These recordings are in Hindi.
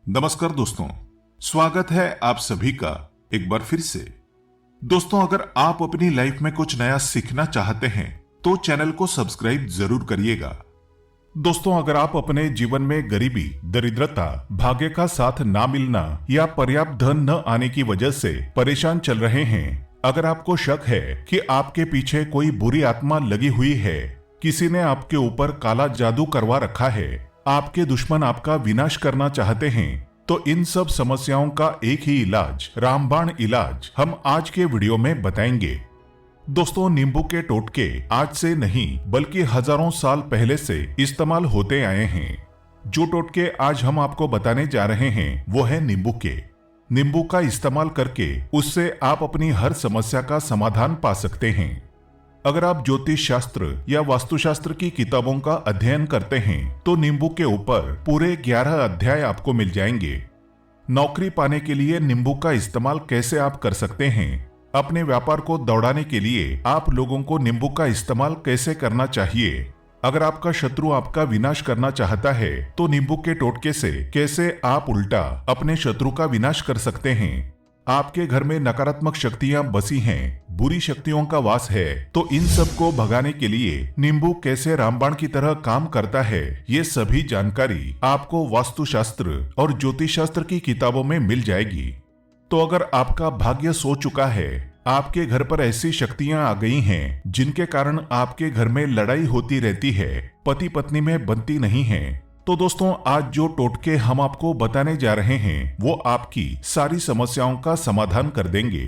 नमस्कार दोस्तों, स्वागत है आप सभी का एक बार फिर से। दोस्तों, अगर आप अपनी लाइफ में कुछ नया सीखना चाहते हैं तो चैनल को सब्सक्राइब जरूर करिएगा। दोस्तों, अगर आप अपने जीवन में गरीबी, दरिद्रता, भाग्य का साथ ना मिलना या पर्याप्त धन न आने की वजह से परेशान चल रहे हैं, अगर आपको शक है कि आपके पीछे कोई बुरी आत्मा लगी हुई है, किसी ने आपके ऊपर काला जादू करवा रखा है, आपके दुश्मन आपका विनाश करना चाहते हैं, तो इन सब समस्याओं का एक ही इलाज, रामबाण इलाज, हम आज के वीडियो में बताएंगे। दोस्तों, नींबू के टोटके आज से नहीं बल्कि हजारों साल पहले से इस्तेमाल होते आए हैं। जो टोटके आज हम आपको बताने जा रहे हैं वो है नींबू के। नींबू का इस्तेमाल करके उससे आप अपनी हर समस्या का समाधान पा सकते हैं। अगर आप ज्योतिष शास्त्र या वास्तुशास्त्र की किताबों का अध्ययन करते हैं तो नींबू के ऊपर पूरे 11 अध्याय आपको मिल जाएंगे। नौकरी पाने के लिए नींबू का इस्तेमाल कैसे आप कर सकते हैं, अपने व्यापार को दौड़ाने के लिए आप लोगों को नींबू का इस्तेमाल कैसे करना चाहिए, अगर आपका शत्रु आपका विनाश करना चाहता है तो नींबू के टोटके से कैसे आप उल्टा अपने शत्रु का विनाश कर सकते हैं, आपके घर में नकारात्मक शक्तियां बसी हैं, बुरी शक्तियों का वास है, तो इन सब को भगाने के लिए नींबू कैसे रामबाण की तरह काम करता है, ये सभी जानकारी आपको वास्तुशास्त्र और ज्योतिष शास्त्र की किताबों में मिल जाएगी। तो अगर आपका भाग्य सो चुका है, आपके घर पर ऐसी शक्तियां आ गई हैं जिनके कारण आपके घर में लड़ाई होती रहती है, पति पत्नी में बनती नहीं है, तो दोस्तों आज जो टोटके हम आपको बताने जा रहे हैं वो आपकी सारी समस्याओं का समाधान कर देंगे।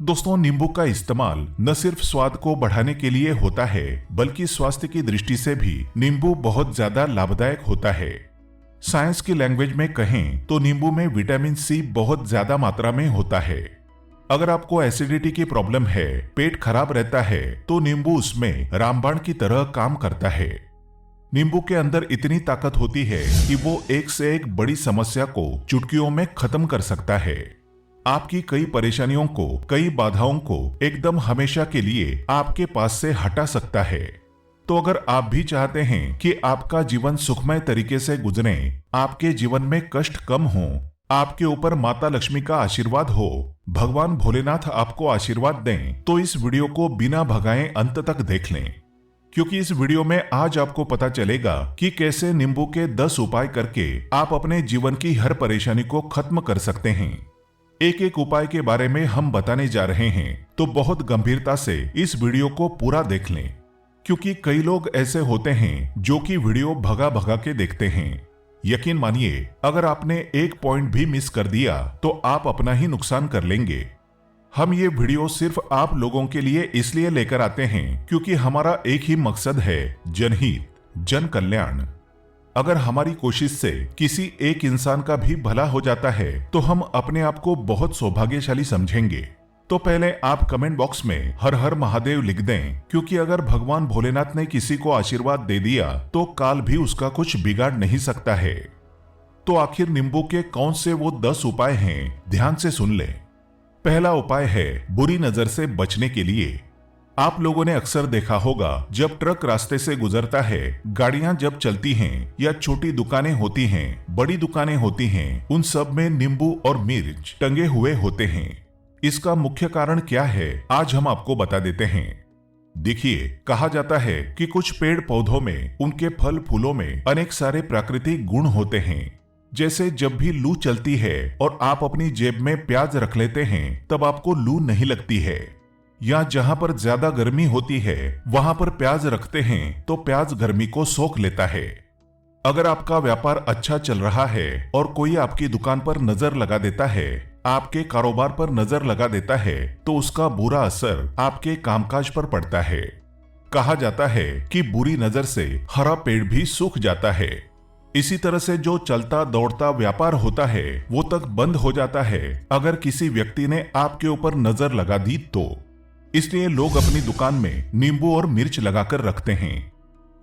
दोस्तों, नींबू का इस्तेमाल न सिर्फ स्वाद को बढ़ाने के लिए होता है बल्कि स्वास्थ्य की दृष्टि से भी नींबू बहुत ज्यादा लाभदायक होता है। साइंस की लैंग्वेज में कहें तो नींबू में विटामिन सी बहुत ज्यादा मात्रा में होता है। अगर आपको एसिडिटी की प्रॉब्लम है, पेट खराब रहता है, तो नींबू उसमें रामबाण की तरह काम करता है। नींबू के अंदर इतनी ताकत होती है कि वो एक से एक बड़ी समस्या को चुटकियों में खत्म कर सकता है। आपकी कई परेशानियों को, कई बाधाओं को एकदम हमेशा के लिए आपके पास से हटा सकता है। तो अगर आप भी चाहते हैं कि आपका जीवन सुखमय तरीके से गुजरे, आपके जीवन में कष्ट कम हो, आपके ऊपर माता लक्ष्मी का आशीर्वाद हो, भगवान भोलेनाथ आपको आशीर्वाद दें, तो इस वीडियो को बिना भगाए अंत तक देख लें, क्योंकि इस वीडियो में आज आपको पता चलेगा कि कैसे नींबू के 10 उपाय करके आप अपने जीवन की हर परेशानी को खत्म कर सकते हैं। एक एक उपाय के बारे में हम बताने जा रहे हैं, तो बहुत गंभीरता से इस वीडियो को पूरा देख लें, क्योंकि कई लोग ऐसे होते हैं जो कि वीडियो भगा भगा के देखते हैं। यकीन मानिए, अगर आपने एक पॉइंट भी मिस कर दिया तो आप अपना ही नुकसान कर लेंगे। हम ये वीडियो सिर्फ आप लोगों के लिए इसलिए लेकर आते हैं क्योंकि हमारा एक ही मकसद है, जनहित, जन कल्याण। अगर हमारी कोशिश से किसी एक इंसान का भी भला हो जाता है तो हम अपने आप को बहुत सौभाग्यशाली समझेंगे। तो पहले आप कमेंट बॉक्स में हर हर महादेव लिख दें, क्योंकि अगर भगवान भोलेनाथ ने किसी को आशीर्वाद दे दिया तो काल भी उसका कुछ बिगाड़ नहीं सकता है। तो आखिर नींबू के कौन से वो 10 उपाय हैं, ध्यान से सुन लें। पहला उपाय है बुरी नजर से बचने के लिए। आप लोगों ने अक्सर देखा होगा, जब ट्रक रास्ते से गुजरता है, गाड़ियां जब चलती हैं या छोटी दुकानें होती हैं, बड़ी दुकानें होती हैं, उन सब में नींबू और मिर्च टंगे हुए होते हैं। इसका मुख्य कारण क्या है, आज हम आपको बता देते हैं। देखिए, कहा जाता है कि कुछ पेड़ पौधों में, उनके फल फूलों में अनेक सारे प्राकृतिक गुण होते हैं। जैसे जब भी लू चलती है और आप अपनी जेब में प्याज रख लेते हैं तब आपको लू नहीं लगती है, या जहां पर ज्यादा गर्मी होती है वहां पर प्याज रखते हैं तो प्याज गर्मी को सोख लेता है। अगर आपका व्यापार अच्छा चल रहा है और कोई आपकी दुकान पर नजर लगा देता है, आपके कारोबार पर नजर लगा देता है, तो उसका बुरा असर आपके कामकाज पर पड़ता है। कहा जाता है कि बुरी नजर से हरा पेड़ भी सूख जाता है। इसी तरह से जो चलता दौड़ता व्यापार होता है वो तक बंद हो जाता है अगर किसी व्यक्ति ने आपके ऊपर नजर लगा दी तो। इसलिए लोग अपनी दुकान में नींबू और मिर्च लगाकर रखते हैं।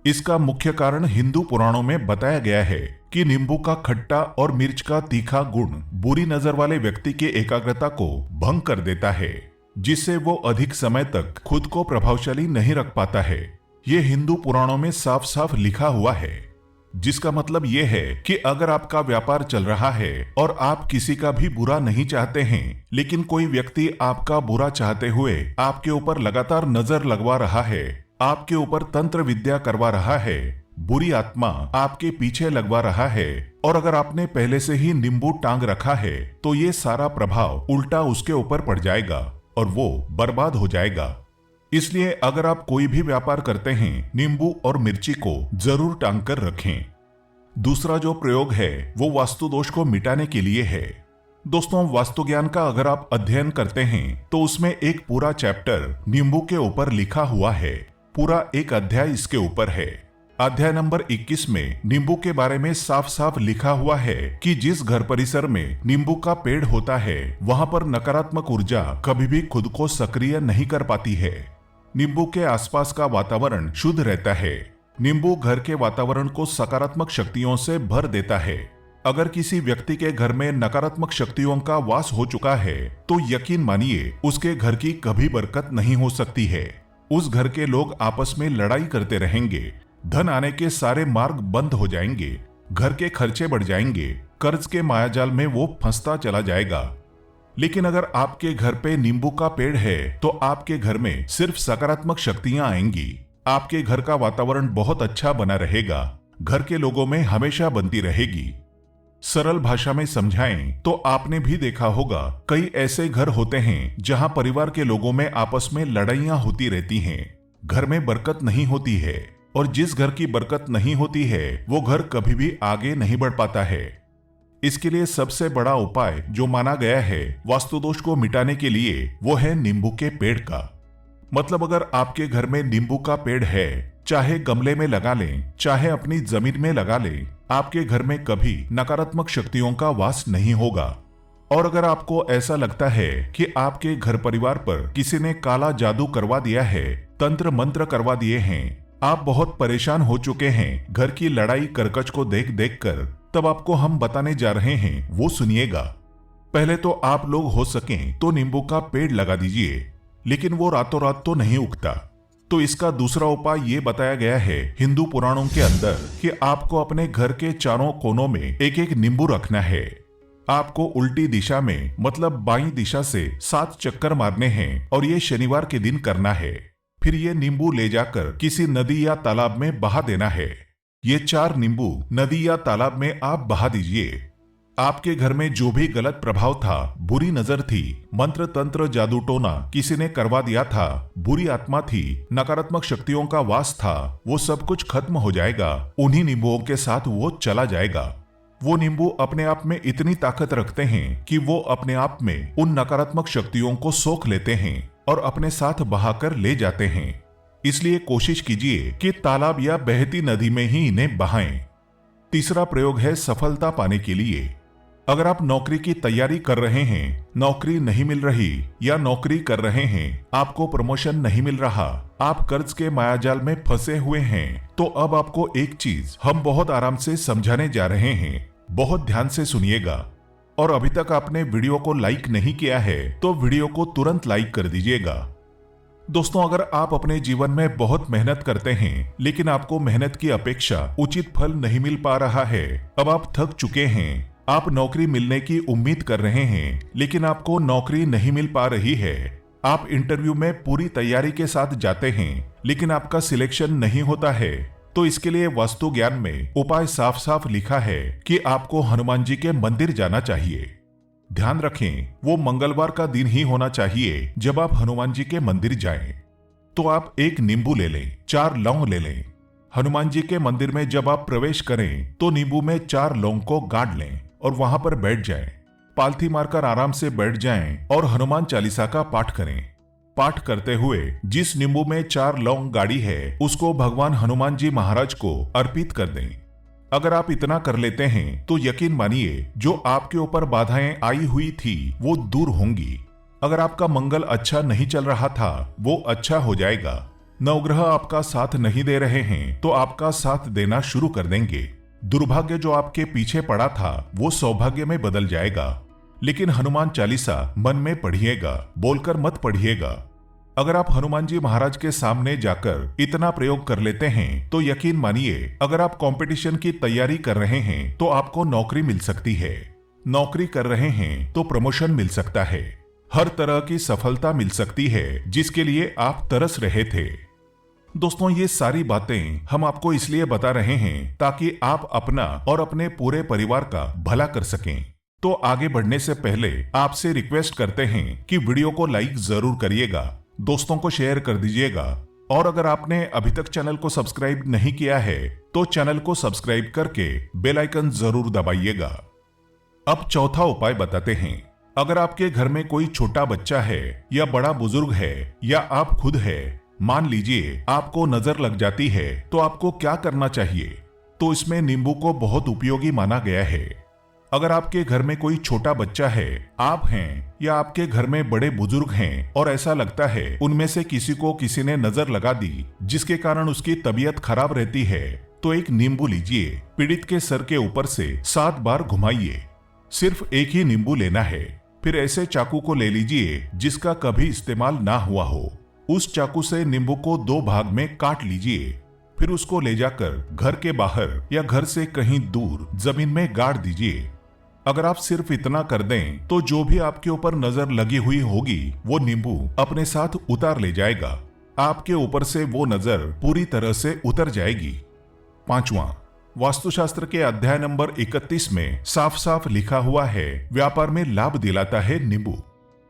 इसका मुख्य कारण हिंदू पुराणों में बताया गया है कि नींबू का खट्टा और मिर्च का तीखा गुण बुरी नजर वाले व्यक्ति की एकाग्रता को भंग कर देता है, जिससे वो अधिक समय तक खुद को प्रभावशाली नहीं रख पाता है। ये हिंदू पुराणों में साफ साफ लिखा हुआ है। जिसका मतलब ये है कि अगर आपका व्यापार चल रहा है और आप किसी का भी बुरा नहीं चाहते हैं, लेकिन कोई व्यक्ति आपका बुरा चाहते हुए आपके ऊपर लगातार नजर लगवा रहा है, आपके ऊपर तंत्र विद्या करवा रहा है, बुरी आत्मा आपके पीछे लगवा रहा है, और अगर आपने पहले से ही नींबू टांग रखा है तो ये सारा प्रभाव उल्टा उसके ऊपर पड़ जाएगा और वो बर्बाद हो जाएगा। इसलिए अगर आप कोई भी व्यापार करते हैं, नींबू और मिर्ची को जरूर टांग कर रखें। दूसरा जो प्रयोग है वो वास्तु दोष को मिटाने के लिए है। दोस्तों, वास्तु ज्ञान का अगर आप अध्ययन करते हैं तो उसमें एक पूरा चैप्टर नींबू के ऊपर लिखा हुआ है, पूरा एक अध्याय इसके ऊपर है। अध्याय नंबर 21 में नींबू के बारे में साफ साफ लिखा हुआ है कि जिस घर परिसर में नींबू का पेड़ होता है वहां पर नकारात्मक ऊर्जा कभी भी खुद को सक्रिय नहीं कर पाती है। नींबू के आसपास का वातावरण शुद्ध रहता है। नींबू घर के वातावरण को सकारात्मक शक्तियों से भर देता है। अगर किसी व्यक्ति के घर में नकारात्मक शक्तियों का वास हो चुका है तो यकीन मानिए उसके घर की कभी बरकत नहीं हो सकती है। उस घर के लोग आपस में लड़ाई करते रहेंगे, धन आने के सारे मार्ग बंद हो जाएंगे, घर के खर्चे बढ़ जाएंगे, कर्ज के मायाजाल में वो फंसता चला जाएगा। लेकिन अगर आपके घर पे नींबू का पेड़ है तो आपके घर में सिर्फ सकारात्मक शक्तियां आएंगी। आपके घर का वातावरण बहुत अच्छा बना रहेगा, घर के लोगों में हमेशा बनती रहेगी। सरल भाषा में समझाएं तो आपने भी देखा होगा कई ऐसे घर होते हैं जहां परिवार के लोगों में आपस में लड़ाइयां होती रहती हैं, घर में बरकत नहीं होती है, और जिस घर की बरकत नहीं होती है वो घर कभी भी आगे नहीं बढ़ पाता है। इसके लिए सबसे बड़ा उपाय जो माना गया है वास्तु दोष को मिटाने के लिए वो है नींबू के पेड़ का। मतलब अगर आपके घर में नींबू का पेड़ है, चाहे गमले में लगा लें, चाहे अपनी जमीन में लगा लें, आपके घर में कभी नकारात्मक शक्तियों का वास नहीं होगा। और अगर आपको ऐसा लगता है कि आपके घर परिवार पर किसी ने काला जादू करवा दिया है, तंत्र मंत्र करवा दिए हैं, आप बहुत परेशान हो चुके हैं घर की लड़ाई करकच को देख देख कर, तब आपको हम बताने जा रहे हैं वो सुनिएगा। पहले तो आप लोग हो सकें तो नींबू का पेड़ लगा दीजिए, लेकिन वो रातों रात तो नहीं उगता। तो इसका दूसरा उपाय ये बताया गया है हिंदू पुराणों के अंदर कि आपको अपने घर के चारों कोनों में एक एक नींबू रखना है। आपको उल्टी दिशा में मतलब बाईं दिशा से 7 चक्कर मारने हैं और ये शनिवार के दिन करना है। फिर ये नींबू ले जाकर किसी नदी या तालाब में बहा देना है। ये 4 नींबू नदी या तालाब में आप बहा दीजिए। आपके घर में जो भी गलत प्रभाव था, बुरी नजर थी, मंत्र तंत्र जादू टोना किसी ने करवा दिया था, बुरी आत्मा थी, नकारात्मक शक्तियों का वास था, वो सब कुछ खत्म हो जाएगा। उन्हीं नींबुओं के साथ वो चला जाएगा। वो नींबू अपने आप में इतनी ताकत रखते हैं कि वो अपने आप में उन नकारात्मक शक्तियों को सोख लेते हैं और अपने साथ बहाकर ले जाते हैं। इसलिए कोशिश कीजिए कि तालाब या बहती नदी में ही इन्हें बहाएं। तीसरा प्रयोग है सफलता पाने के लिए। अगर आप नौकरी की तैयारी कर रहे हैं, नौकरी नहीं मिल रही, या नौकरी कर रहे हैं, आपको प्रमोशन नहीं मिल रहा, आप कर्ज के मायाजाल में फंसे हुए हैं, तो अब आपको एक चीज हम बहुत आराम से समझाने जा रहे हैं। बहुत ध्यान से सुनिएगा। और अभी तक आपने वीडियो को लाइक नहीं किया है तो वीडियो को तुरंत लाइक कर दीजिएगा। दोस्तों, अगर आप अपने जीवन में बहुत मेहनत करते हैं लेकिन आपको मेहनत की अपेक्षा उचित फल नहीं मिल पा रहा है, अब आप थक चुके हैं, आप नौकरी मिलने की उम्मीद कर रहे हैं लेकिन आपको नौकरी नहीं मिल पा रही है, आप इंटरव्यू में पूरी तैयारी के साथ जाते हैं लेकिन आपका सिलेक्शन नहीं होता है, तो इसके लिए वास्तु ज्ञान में उपाय साफ साफ लिखा है कि आपको हनुमान जी के मंदिर जाना चाहिए। ध्यान रखें, वो मंगलवार का दिन ही होना चाहिए जब आप हनुमान जी के मंदिर जाएं। तो आप एक नींबू ले लें, 4 लौंग ले लें। हनुमान जी के मंदिर में जब आप प्रवेश करें तो नींबू में 4 लौंग को गाड़ लें और वहां पर बैठ जाएं। पालथी मारकर आराम से बैठ जाएं और हनुमान चालीसा का पाठ करें। पाठ करते हुए जिस नींबू में 4 लौंग गाड़ी है उसको भगवान हनुमान जी महाराज को अर्पित कर दें। अगर आप इतना कर लेते हैं तो यकीन मानिए जो आपके ऊपर बाधाएं आई हुई थी वो दूर होंगी। अगर आपका मंगल अच्छा नहीं चल रहा था वो अच्छा हो जाएगा। नवग्रह आपका साथ नहीं दे रहे हैं तो आपका साथ देना शुरू कर देंगे। दुर्भाग्य जो आपके पीछे पड़ा था वो सौभाग्य में बदल जाएगा। लेकिन हनुमान चालीसा मन में पढ़िएगा, बोलकर मत पढ़िएगा। अगर आप हनुमान जी महाराज के सामने जाकर इतना प्रयोग कर लेते हैं तो यकीन मानिए, अगर आप कंपटीशन की तैयारी कर रहे हैं तो आपको नौकरी मिल सकती है। नौकरी कर रहे हैं तो प्रमोशन मिल सकता है। हर तरह की सफलता मिल सकती है जिसके लिए आप तरस रहे थे। दोस्तों, ये सारी बातें हम आपको इसलिए बता रहे हैं ताकि आप अपना और अपने पूरे परिवार का भला कर सकें। तो आगे बढ़ने से पहले आपसे रिक्वेस्ट करते हैं कि वीडियो को लाइक जरूर करिएगा, दोस्तों को शेयर कर दीजिएगा, और अगर आपने अभी तक चैनल को सब्सक्राइब नहीं किया है तो चैनल को सब्सक्राइब करके बेल आइकन जरूर दबाइएगा। अब चौथा उपाय बताते हैं। अगर आपके घर में कोई छोटा बच्चा है या बड़ा बुजुर्ग है या आप खुद है, मान लीजिए आपको नजर लग जाती है, तो आपको क्या करना चाहिए? तो इसमें नींबू को बहुत उपयोगी माना गया है। अगर आपके घर में कोई छोटा बच्चा है, आप हैं या आपके घर में बड़े बुजुर्ग हैं और ऐसा लगता है उनमें से किसी को किसी ने नजर लगा दी जिसके कारण उसकी तबीयत खराब रहती है, तो एक नींबू लीजिए, पीड़ित के सर के ऊपर से 7 बार घुमाइए। सिर्फ एक ही नींबू लेना है। फिर ऐसे चाकू को ले लीजिए जिसका कभी इस्तेमाल ना हुआ हो। उस चाकू से नींबू को 2 भाग में काट लीजिए। फिर उसको ले जाकर घर के बाहर या घर से कहीं दूर जमीन में गाड़ दीजिए। अगर आप सिर्फ इतना कर दें तो जो भी आपके ऊपर नजर लगी हुई होगी वो नींबू अपने साथ उतार ले जाएगा। आपके ऊपर से वो नजर पूरी तरह से उतर जाएगी। 5वां, वास्तुशास्त्र के अध्याय नंबर 31 में साफ साफ लिखा हुआ है, व्यापार में लाभ दिलाता है नींबू।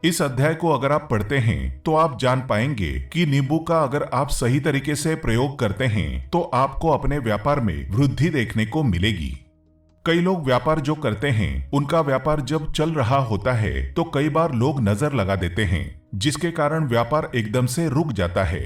इस अध्याय को अगर आप पढ़ते हैं तो आप जान पाएंगे कि नींबू का अगर आप सही तरीके से प्रयोग करते हैं तो आपको अपने व्यापार में वृद्धि देखने को मिलेगी। कई लोग व्यापार जो करते हैं, उनका व्यापार जब चल रहा होता है तो कई बार लोग नजर लगा देते हैं जिसके कारण व्यापार एकदम से रुक जाता है।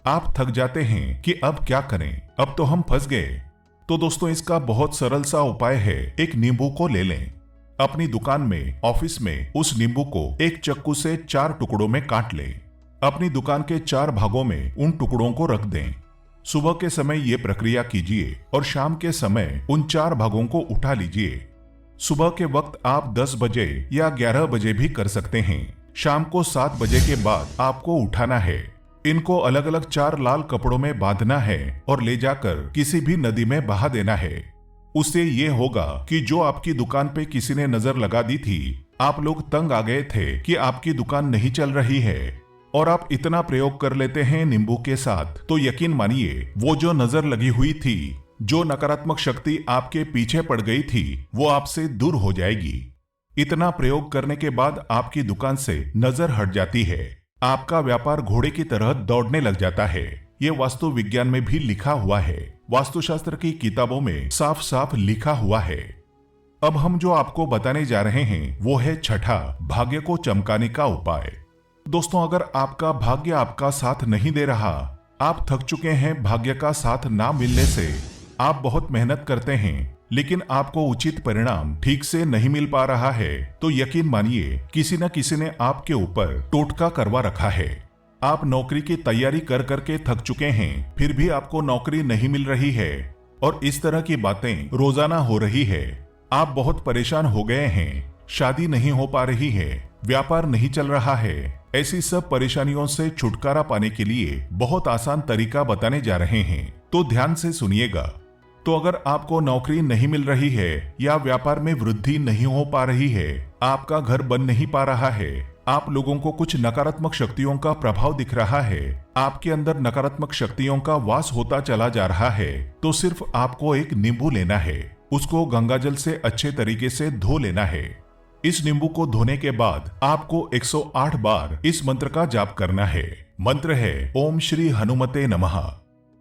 आप थक जाते हैं कि अब क्या करें, अब तो हम फंस गए। तो दोस्तों, इसका बहुत सरल सा उपाय है, एक नींबू को ले लें। अपनी दुकान में, ऑफिस में उस नींबू को एक चक्कू से 4 टुकड़ों में काट लें। अपनी दुकान के 4 भागों में उन टुकड़ों को रख दें। सुबह के समय ये प्रक्रिया कीजिए और शाम के समय उन 4 भागों को उठा लीजिए। सुबह के वक्त आप 10 बजे या 11 बजे भी कर सकते हैं। शाम को 7 बजे के बाद आपको उठाना है। इनको अलग अलग 4 लाल कपड़ों में बांधना है और ले जाकर किसी भी नदी में बहा देना है। उससे ये होगा कि जो आपकी दुकान पे किसी ने नजर लगा दी थी, आप लोग तंग आ गए थे कि आपकी दुकान नहीं चल रही है, और आप इतना प्रयोग कर लेते हैं नींबू के साथ, तो यकीन मानिए वो जो नजर लगी हुई थी, जो नकारात्मक शक्ति आपके पीछे पड़ गई थी, वो आपसे दूर हो जाएगी। इतना प्रयोग करने के बाद आपकी दुकान से नजर हट जाती है। आपका व्यापार घोड़े की तरह दौड़ने लग जाता है। ये वास्तु विज्ञान में भी लिखा हुआ है, वास्तुशास्त्र की किताबों में साफ साफ लिखा हुआ है। अब हम जो आपको बताने जा रहे हैं वो है छठा, भाग्य को चमकाने का उपाय। दोस्तों, अगर आपका भाग्य आपका साथ नहीं दे रहा, आप थक चुके हैं भाग्य का साथ ना मिलने से, आप बहुत मेहनत करते हैं लेकिन आपको उचित परिणाम ठीक से नहीं मिल पा रहा है, तो यकीन मानिए किसी न किसी ने आपके ऊपर टोटका करवा रखा है। आप नौकरी की तैयारी कर करके थक चुके हैं, फिर भी आपको नौकरी नहीं मिल रही है और इस तरह की बातें रोजाना हो रही है। आप बहुत परेशान हो गए हैं, शादी नहीं हो पा रही है, व्यापार नहीं चल रहा है। ऐसी सब परेशानियों से छुटकारा पाने के लिए बहुत आसान तरीका बताने जा रहे हैं, तो ध्यान से सुनिएगा। तो अगर आपको नौकरी नहीं मिल रही है या व्यापार में वृद्धि नहीं हो पा रही है, आपका घर बन नहीं पा रहा है, आप लोगों को कुछ नकारात्मक शक्तियों का प्रभाव दिख रहा है, आपके अंदर नकारात्मक शक्तियों का वास होता चला जा रहा है, तो सिर्फ आपको एक नींबू लेना है। उसको गंगाजल से अच्छे तरीके से धो लेना है। इस नींबू को धोने के बाद आपको 108 बार इस मंत्र का जाप करना है। मंत्र है ओम श्री हनुमते नमः।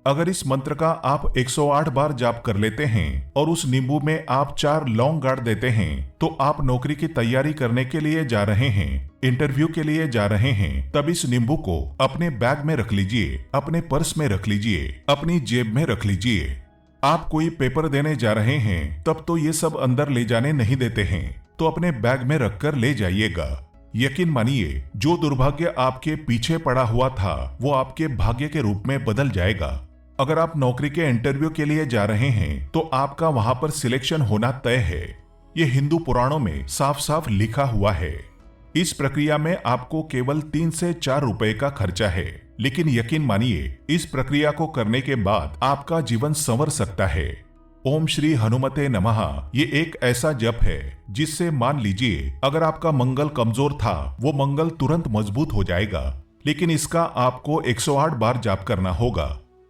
अगर इस मंत्र का आप 108 बार जाप कर लेते हैं और उस नींबू में आप 4 लौंग गाड़ देते हैं, तो आप नौकरी की तैयारी करने के लिए जा रहे हैं, इंटरव्यू के लिए जा रहे हैं, तब इस नींबू को अपने बैग में रख लीजिए, अपने पर्स में रख लीजिए, अपनी जेब में रख लीजिए। आप कोई पेपर देने जा रहे हैं, तब तो ये सब अंदर ले जाने नहीं देते हैं, तो अपने बैग में रखकर ले जाइएगा। यकीन मानिए, जो दुर्भाग्य आपके पीछे पड़ा हुआ था वो आपके भाग्य के रूप में बदल जाएगा। अगर आप नौकरी के इंटरव्यू के लिए जा रहे हैं तो आपका वहां पर सिलेक्शन होना तय है। ये हिंदू पुराणों में साफ साफ लिखा हुआ है। इस प्रक्रिया में आपको केवल 3 से 4 रुपए का खर्चा है, लेकिन यकीन मानिए इस प्रक्रिया को करने के बाद आपका जीवन संवर सकता है। ओम श्री हनुमते नमः ये एक ऐसा जप है जिससे मान लीजिए अगर आपका मंगल कमजोर था वो मंगल तुरंत मजबूत हो जाएगा। लेकिन इसका आपको 108 बार जाप करना होगा,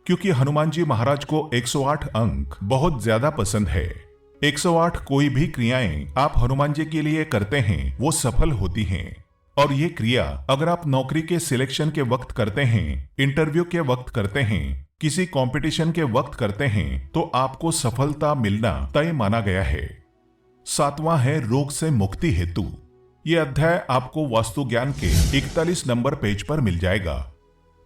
क्योंकि हनुमान जी महाराज को 108 अंक बहुत ज्यादा पसंद है। 108 कोई भी क्रियाएं आप हनुमान जी के लिए करते हैं वो सफल होती हैं। और ये क्रिया अगर आप नौकरी के सिलेक्शन के वक्त करते हैं, इंटरव्यू के वक्त करते हैं, किसी कंपटीशन के वक्त करते हैं तो आपको सफलता मिलना तय माना गया है। 7वां है रोग से मुक्ति हेतु। ये अध्याय आपको वास्तु ज्ञान के 41 नंबर पेज पर मिल जाएगा।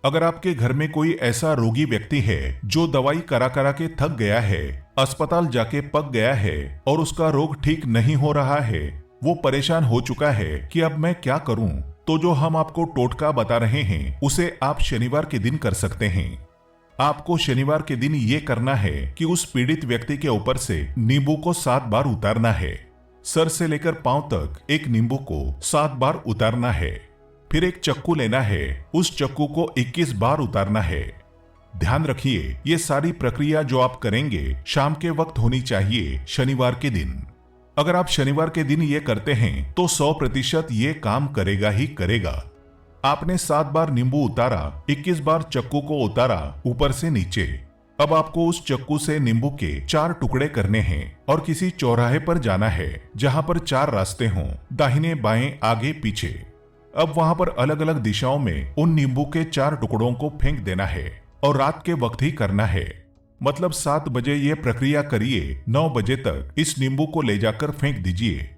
अगर आपके घर में कोई ऐसा रोगी व्यक्ति है जो दवाई करा करा के थक गया है, अस्पताल जाके पक गया है और उसका रोग ठीक नहीं हो रहा है, वो परेशान हो चुका है कि अब मैं क्या करूं, तो जो हम आपको टोटका बता रहे हैं उसे आप शनिवार के दिन कर सकते हैं। आपको शनिवार के दिन ये करना है कि उस पीड़ित व्यक्ति के ऊपर से नींबू को 7 बार उतारना है। सर से लेकर पांव तक एक नींबू को 7 बार उतारना है। फिर एक चक्कू लेना है, उस चक्कू को 21 बार उतारना है। ध्यान रखिए ये सारी प्रक्रिया जो आप करेंगे शाम के वक्त होनी चाहिए, शनिवार के दिन। अगर आप शनिवार के दिन ये करते हैं तो 100% ये काम करेगा ही करेगा। आपने 7 बार नींबू उतारा, 21 बार चक्कू को उतारा ऊपर से नीचे। अब आपको उस चक्कू से नींबू के 4 टुकड़े करने हैं और किसी चौराहे पर जाना है जहां पर 4 रास्ते हों, दाहिने बाएं आगे पीछे। अब वहां पर अलग अलग दिशाओं में उन नींबू के 4 टुकड़ों को फेंक देना है और रात के वक्त ही करना है। मतलब 7 बजे ये प्रक्रिया करिए, 9 बजे तक इस नींबू को ले जाकर फेंक दीजिए।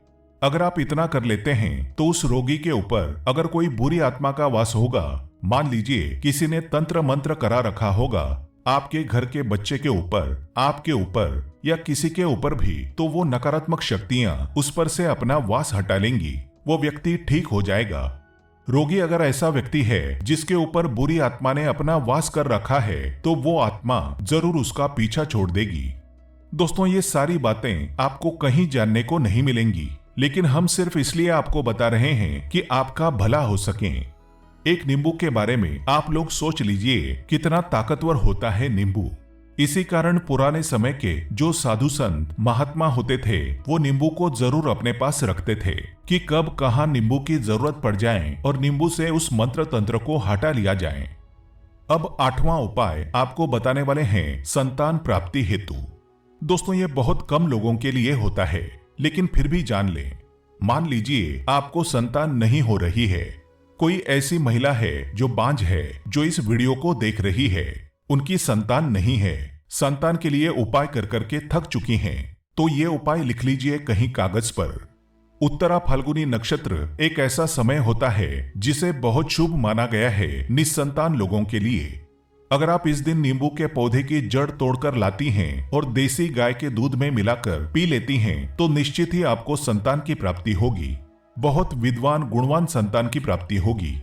अगर आप इतना कर लेते हैं तो उस रोगी के ऊपर अगर कोई बुरी आत्मा का वास होगा, मान लीजिए किसी ने तंत्र मंत्र करा रखा होगा आपके घर के बच्चे के ऊपर, आपके ऊपर या किसी के ऊपर भी, तो वो नकारात्मक शक्तियां उस पर से अपना वास हटा लेंगी, वो व्यक्ति ठीक हो जाएगा। रोगी अगर ऐसा व्यक्ति है जिसके ऊपर बुरी आत्मा ने अपना वास कर रखा है तो वो आत्मा जरूर उसका पीछा छोड़ देगी। दोस्तों ये सारी बातें आपको कहीं जानने को नहीं मिलेंगी, लेकिन हम सिर्फ इसलिए आपको बता रहे हैं कि आपका भला हो सके। एक नींबू के बारे में आप लोग सोच लीजिए कितना ताकतवर होता है नींबू। इसी कारण पुराने समय के जो साधु संत महात्मा होते थे वो नींबू को जरूर अपने पास रखते थे कि कब कहां नींबू की जरूरत पड़ जाए और नींबू से उस मंत्र तंत्र को हटा लिया जाए। अब 8वां उपाय आपको बताने वाले हैं संतान प्राप्ति हेतु। दोस्तों ये बहुत कम लोगों के लिए होता है, लेकिन फिर भी जान लें। मान लीजिए आपको संतान नहीं हो रही है, कोई ऐसी महिला है जो बांझ है जो इस वीडियो को देख रही है, उनकी संतान नहीं है, संतान के लिए उपाय कर करके थक चुकी हैं, तो ये उपाय लिख लीजिए कहीं कागज पर। उत्तरा फाल्गुनी नक्षत्र एक ऐसा समय होता है जिसे बहुत शुभ माना गया है निस्संतान लोगों के लिए। अगर आप इस दिन नींबू के पौधे की जड़ तोड़कर लाती हैं और देसी गाय के दूध में मिलाकर पी लेती हैं तो निश्चित ही आपको संतान की प्राप्ति होगी, बहुत विद्वान गुणवान संतान की प्राप्ति होगी।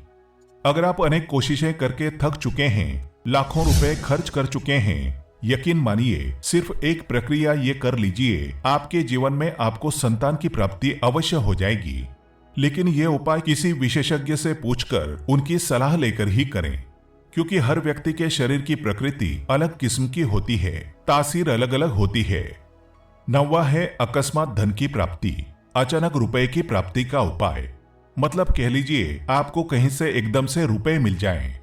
अगर आप अनेक कोशिशें करके थक चुके हैं, लाखों रुपए खर्च कर चुके हैं, यकीन मानिए सिर्फ एक प्रक्रिया ये कर लीजिए, आपके जीवन में आपको संतान की प्राप्ति अवश्य हो जाएगी। लेकिन ये उपाय किसी विशेषज्ञ से पूछकर उनकी सलाह लेकर ही करें, क्योंकि हर व्यक्ति के शरीर की प्रकृति अलग किस्म की होती है, तासीर अलग अलग होती है। 9वां है अकस्मात धन की प्राप्ति, अचानक रुपए की प्राप्ति का उपाय। मतलब कह लीजिए आपको कहीं से एकदम से रुपए मिल जाएं।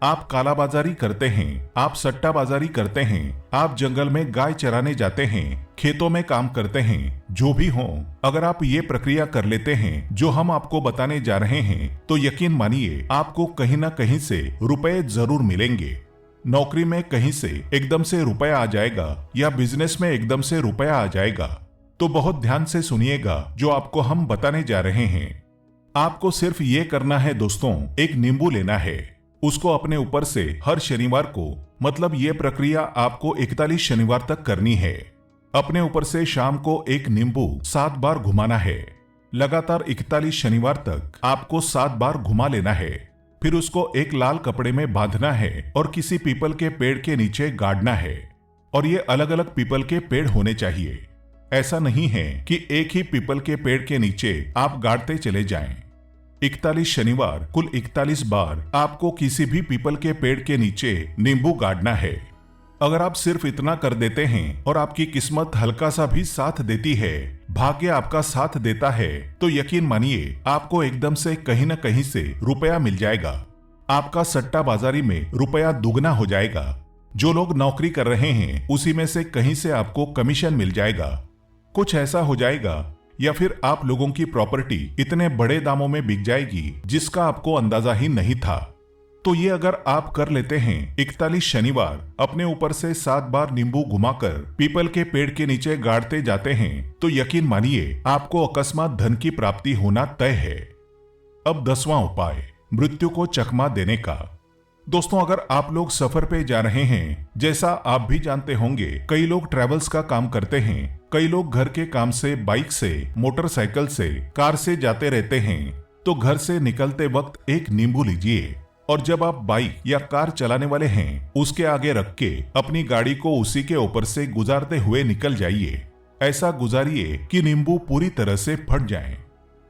आप कालाबाजारी करते हैं, आप सट्टाबाजारी करते हैं, आप जंगल में गाय चराने जाते हैं, खेतों में काम करते हैं, जो भी हो, अगर आप ये प्रक्रिया कर लेते हैं जो हम आपको बताने जा रहे हैं तो यकीन मानिए आपको कहीं ना कहीं से रुपए जरूर मिलेंगे। नौकरी में कहीं से एकदम से रुपया आ जाएगा या बिजनेस में एकदम से रुपया आ जाएगा। तो बहुत ध्यान से सुनिएगा जो आपको हम बताने जा रहे हैं। आपको सिर्फ ये करना है दोस्तों, एक नींबू लेना है, उसको अपने ऊपर से हर शनिवार को, मतलब ये प्रक्रिया आपको 41 शनिवार तक करनी है। अपने ऊपर से शाम को एक नींबू 7 बार घुमाना है। लगातार 41 शनिवार तक आपको 7 बार घुमा लेना है। फिर उसको एक लाल कपड़े में बांधना है और किसी पीपल के पेड़ के नीचे गाड़ना है। और ये अलग अलग पीपल के पेड़ होने चाहिए। ऐसा नहीं है कि एक ही पीपल के पेड़ के नीचे आप गाड़ते चले जाएं। 41 शनिवार कुल 41 बार आपको किसी भी पीपल के पेड़ के नीचे नींबू गाड़ना है। अगर आप सिर्फ इतना कर देते हैं और आपकी किस्मत हल्का सा भी साथ देती है, भाग्य आपका साथ देता है, तो यकीन मानिए आपको एकदम से कहीं न कहीं से रुपया मिल जाएगा। आपका सट्टा बाजारी में रुपया दुगना हो जाएगा। जो लोग नौकरी कर रहे हैं उसी में से कहीं से आपको कमीशन मिल जाएगा। कुछ ऐसा हो जाएगा या फिर आप लोगों की प्रॉपर्टी इतने बड़े दामों में बिक जाएगी जिसका आपको अंदाजा ही नहीं था। तो ये अगर आप कर लेते हैं 41 शनिवार अपने ऊपर से 7 बार नींबू घुमाकर पीपल के पेड़ के नीचे गाड़ते जाते हैं, तो यकीन मानिए आपको अकस्मात धन की प्राप्ति होना तय है। अब 10वां उपाय, मृत्यु को चकमा देने का। दोस्तों, अगर आप लोग सफर पे जा रहे हैं, जैसा आप भी जानते होंगे कई लोग ट्रेवल्स का काम करते हैं, कई लोग घर के काम से बाइक से, मोटरसाइकिल से, कार से जाते रहते हैं, तो घर से निकलते वक्त एक नींबू लीजिए और जब आप बाइक या कार चलाने वाले हैं उसके आगे रख के अपनी गाड़ी को उसी के ऊपर से गुजारते हुए निकल जाइए। ऐसा गुजारिए कि नींबू पूरी तरह से फट जाए।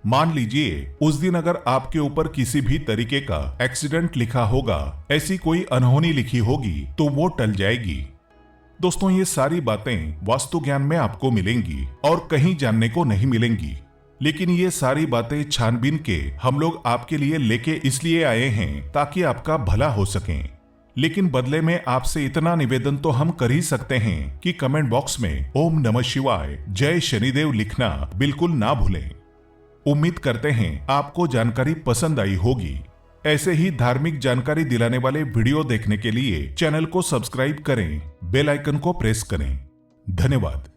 मान लीजिए उस दिन अगर आपके ऊपर किसी भी तरीके का एक्सीडेंट लिखा होगा, ऐसी कोई अनहोनी लिखी होगी, तो वो टल जाएगी। दोस्तों, ये सारी बातें वास्तु ज्ञान में आपको मिलेंगी और कहीं जानने को नहीं मिलेंगी, लेकिन ये सारी बातें छानबीन के हम लोग आपके लिए लेके इसलिए आए हैं ताकि आपका भला हो सके। लेकिन बदले में आपसे इतना निवेदन तो हम कर ही सकते हैं कि कमेंट बॉक्स में ओम नमः शिवाय, जय शनिदेव लिखना बिल्कुल ना भूलें। उम्मीद करते हैं आपको जानकारी पसंद आई होगी। ऐसे ही धार्मिक जानकारी दिलाने वाले वीडियो देखने के लिए चैनल को सब्सक्राइब करें, बेल आइकन को प्रेस करें। धन्यवाद।